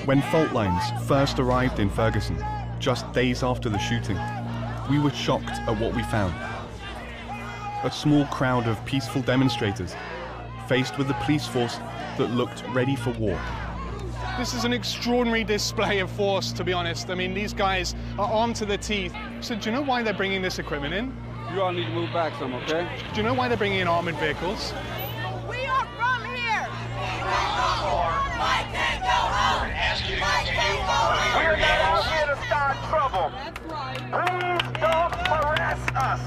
When fault lines first arrived in Ferguson, just days after the shooting, we were shocked at what we found. A small crowd of peaceful demonstrators faced with a police force that looked ready for war. This is an extraordinary display of force, to be honest. I mean, these guys are armed to the teeth. So do you know why they're bringing this equipment in? You all need to move back some, okay? Do you know why they're bringing in armored vehicles? We are from here! Mike can't go home! Mike can't go home! We're not out here to start trouble. That's right. Please don't harass us.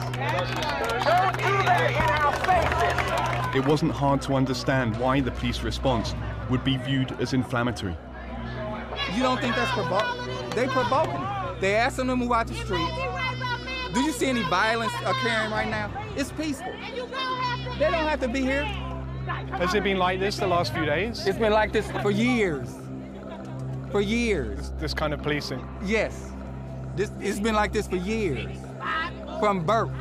Don't do that in our faces. It wasn't hard to understand why the police response would be viewed as inflammatory. You don't think that's provoking? They provoking. They asked them to move out the street. Do you see any violence occurring right now? It's peaceful. They don't have to be here. Has it been like this the last few days? It's been like this for years. For years. This kind of policing? Yes. It's been like this for years. From birth.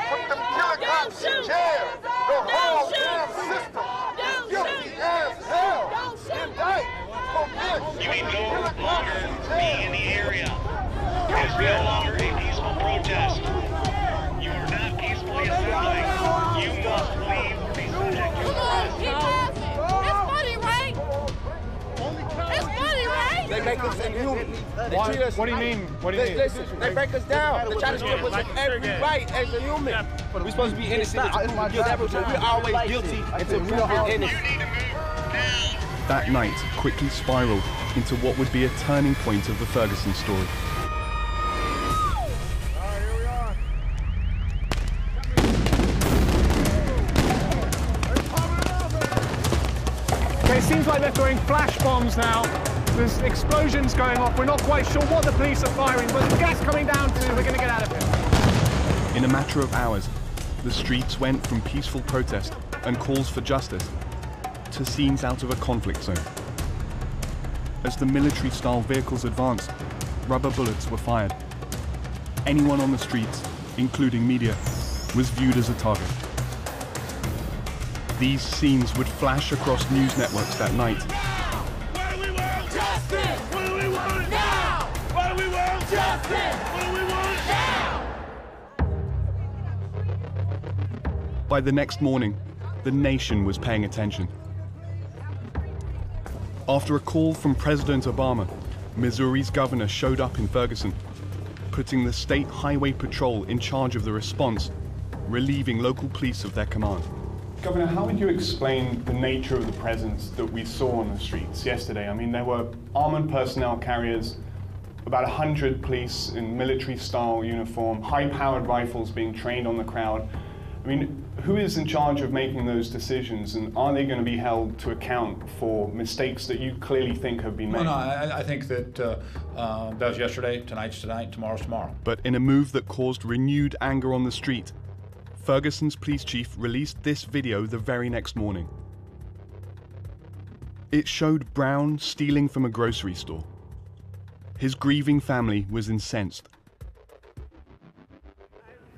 Put them killer cops in jail. The whole damn system is guilty as hell. Indict. You may no longer be in the area. It is no longer a peaceful protest. You are not peacefully assembling. You must leave or be subject to arrest. It's funny, right? It's funny, right? They make us inhuman. What do you mean? What do you mean? Listen, they break us down. They try to strip us of every right as a human. We're supposed to be innocent. We're always guilty until proven innocent. You need to move now. That night quickly spiraled into what would be a turning point of the Ferguson story. Okay, it seems like they're throwing flash bombs now. There's explosions going off. We're not quite sure what the police are firing, but there's gas coming down too. We're going to get out of here. In a matter of hours, the streets went from peaceful protest and calls for justice to scenes out of a conflict zone. As the military-style vehicles advanced, rubber bullets were fired. Anyone on the streets, including media, was viewed as a target. These scenes would flash across news networks that night. What do we want? Justice! What do we want? Now! What do we want? Justice! What do we want? Now! By the next morning, the nation was paying attention. After a call from President Obama, Missouri's governor showed up in Ferguson, putting the state highway patrol in charge of the response, relieving local police of their command. Governor, how would you explain the nature of the presence that we saw on the streets yesterday? I mean, there were armored personnel carriers, about 100 police in military-style uniform, high-powered rifles being trained on the crowd. I mean, who is in charge of making those decisions, and are they going to be held to account for mistakes that you clearly think have been made? No, I think that that was yesterday, tonight's tonight, tomorrow's tomorrow. But in a move that caused renewed anger on the street, Ferguson's police chief released this video the very next morning. It showed Brown stealing from a grocery store. His grieving family was incensed.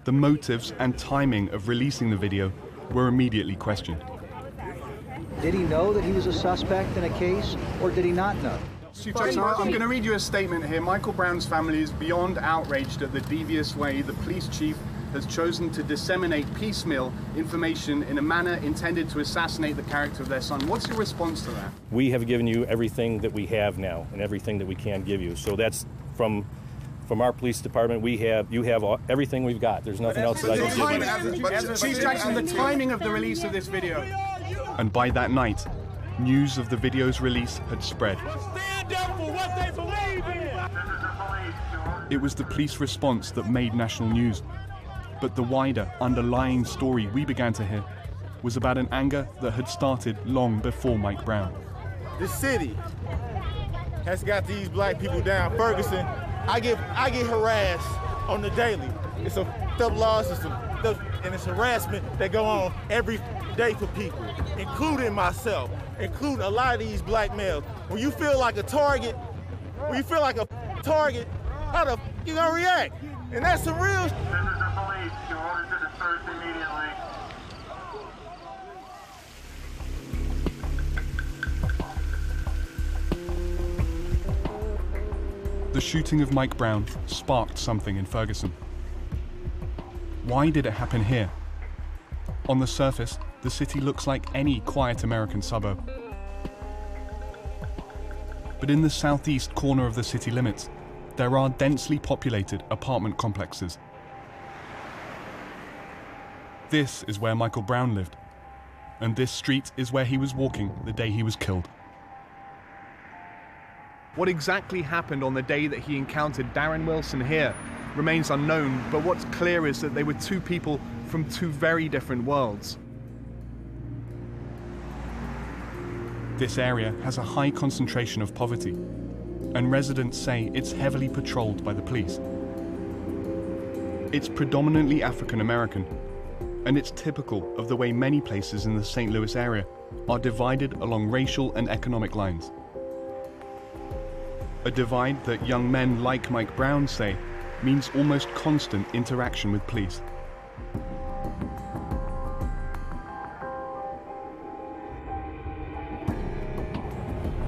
The motives and timing of releasing the video were immediately questioned. Did he know that he was a suspect in a case, or did he not know? I'm going to read you a statement here. Michael Brown's family is beyond outraged at the devious way the police chief has chosen to disseminate piecemeal information in a manner intended to assassinate the character of their son. What's your response to that? We have given you everything that we have now and everything that we can give you. So that's from our police department. You have everything we've got. There's nothing else that I can give you. Chief Jackson, the timing of the release of this video. And by that night, news of the video's release had spread. Stand up for what they believe in! It was the police response that made national news. But the wider, underlying story we began to hear was about an anger that had started long before Mike Brown. This city has got these black people down. Ferguson, I get harassed on the daily. It's a tough law system, and it's harassment that go on every day for people, including myself, including a lot of these black males. When you feel like a target, how the you're gonna react. And that's some real. This is the police. Your orders to disperse immediately. The shooting of Mike Brown sparked something in Ferguson. Why did it happen here? On the surface, the city looks like any quiet American suburb. But in the southeast corner of the city limits, there are densely populated apartment complexes. This is where Michael Brown lived, and this street is where he was walking the day he was killed. What exactly happened on the day that he encountered Darren Wilson here remains unknown, but what's clear is that they were two people from two very different worlds. This area has a high concentration of poverty, and residents say it's heavily patrolled by the police. It's predominantly African American, and it's typical of the way many places in the St. Louis area are divided along racial and economic lines. A divide that young men like Mike Brown say means almost constant interaction with police.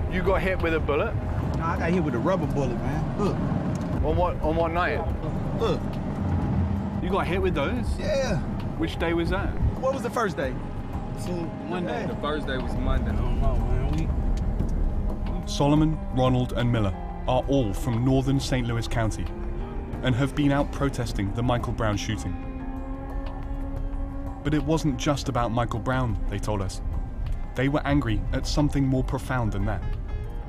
You got hit with a bullet? No, I got hit with a rubber bullet, man. Look. On what night? Look. You got hit with those? Yeah. Which day was that? What was the first day? Monday. The first day was Monday. I don't know, man. Solomon, Ronald, and Miller are all from northern St. Louis County and have been out protesting the Michael Brown shooting. But it wasn't just about Michael Brown, they told us. They were angry at something more profound than that.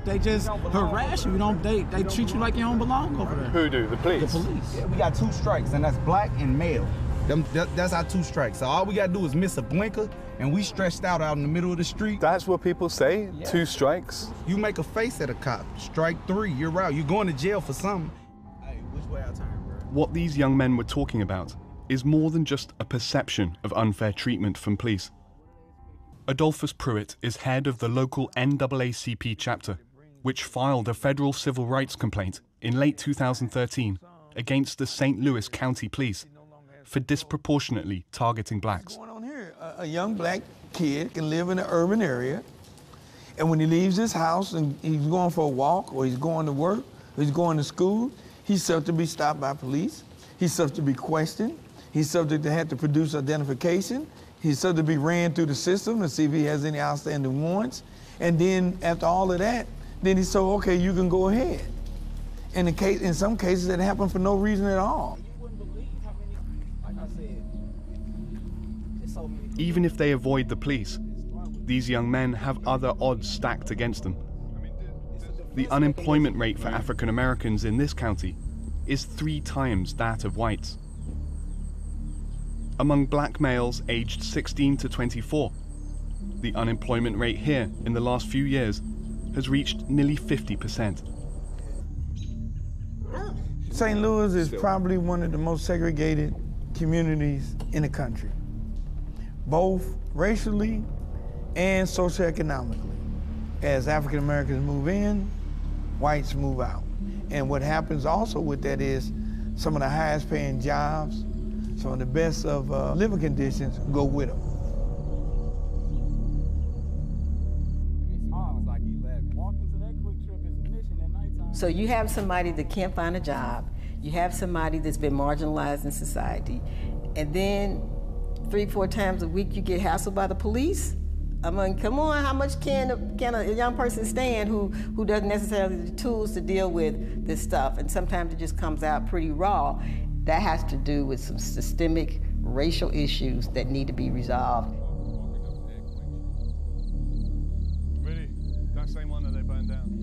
They just harass you. They treat you like you don't belong over there. Who do? The police? The police. Yeah, we got 2 strikes, and that's black and male. That's our 2 strikes. So all we gotta do is miss a blinker, and we stretched out in the middle of the street. That's what people say? Yeah. 2 strikes? You make a face at a cop. Strike 3, you're out. You're going to jail for something. Hey, which way I turn, bro? What these young men were talking about is more than just a perception of unfair treatment from police. Adolphus Pruitt is head of the local NAACP chapter, which filed a federal civil rights complaint in late 2013 against the St. Louis County Police for disproportionately targeting blacks. What's going on here? A young black kid can live in an urban area, and when he leaves his house and he's going for a walk, or he's going to work, or he's going to school, he's subject to be stopped by police. He's subject to be questioned. He's subject to have to produce identification. He's subject to be ran through the system to see if he has any outstanding warrants. And then after all of that, then he's told, okay, you can go ahead. And in some cases, it happened for no reason at all. Even if they avoid the police, these young men have other odds stacked against them. The unemployment rate for African Americans in this county is 3 times that of whites. Among black males aged 16 to 24, the unemployment rate here in the last few years has reached nearly 50%. St. Louis is probably one of the most segregated communities in the country, both racially and socioeconomically. As African Americans move in, whites move out. And what happens also with that is some of the highest paying jobs, some of the best of living conditions go with them. So you have somebody that can't find a job, you have somebody that's been marginalized in society, and then 3-4 times a week you get hassled by the police? I mean, come on, how much can a young person stand who doesn't necessarily have the tools to deal with this stuff? And sometimes it just comes out pretty raw. That has to do with some systemic racial issues that need to be resolved. Really? That same one that they burned down?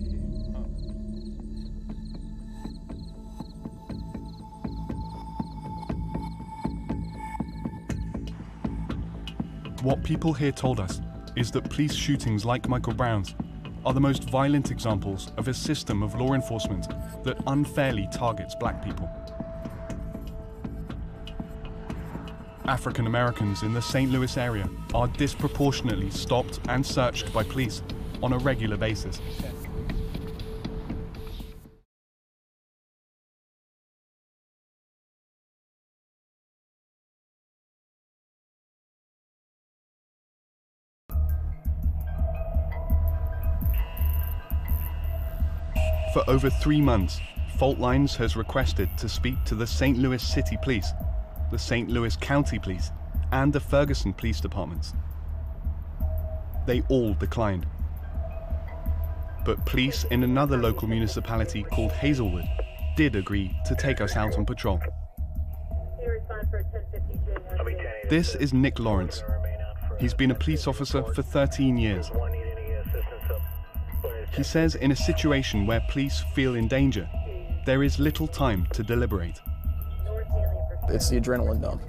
What people here told us is that police shootings like Michael Brown's are the most violent examples of a system of law enforcement that unfairly targets black people. African Americans in the St. Louis area are disproportionately stopped and searched by police on a regular basis. For over 3 months, Fault Lines has requested to speak to the St. Louis City Police, the St. Louis County Police, and the Ferguson Police Departments. They all declined. But police in another local municipality called Hazelwood did agree to take us out on patrol. This is Nick Lawrence. He's been a police officer for 13 years. He says in a situation where police feel in danger, there is little time to deliberate. It's the adrenaline dump.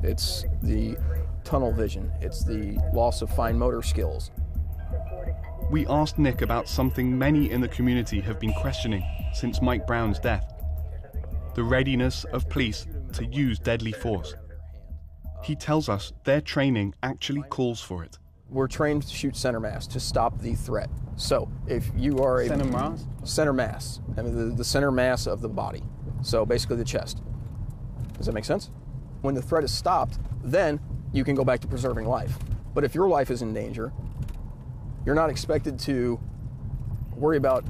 It's the tunnel vision. It's the loss of fine motor skills. We asked Nick about something many in the community have been questioning since Mike Brown's death: the readiness of police to use deadly force. He tells us their training actually calls for it. We're trained to shoot center mass, to stop the threat. So if you are a... Center mass? Center mass. I mean, the center mass of the body. So basically the chest. Does that make sense? When the threat is stopped, then you can go back to preserving life. But if your life is in danger, you're not expected to worry about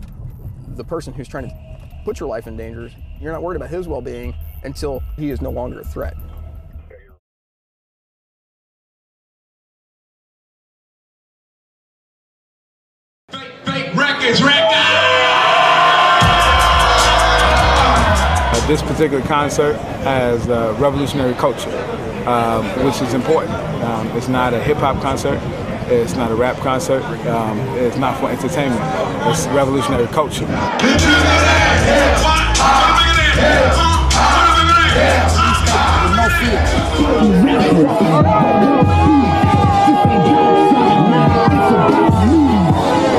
the person who's trying to put your life in danger. You're not worried about his well-being until he is no longer a threat. This particular concert has revolutionary culture, which is important. It's not a hip-hop concert. It's not a rap concert. It's not for entertainment. It's revolutionary culture.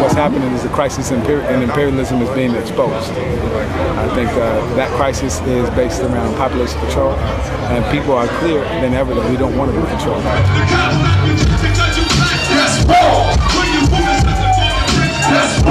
What's happening is a crisis in imperialism is being exposed. I think that crisis is based around population control, and people are clear than ever that we don't want to be controlled. Yes,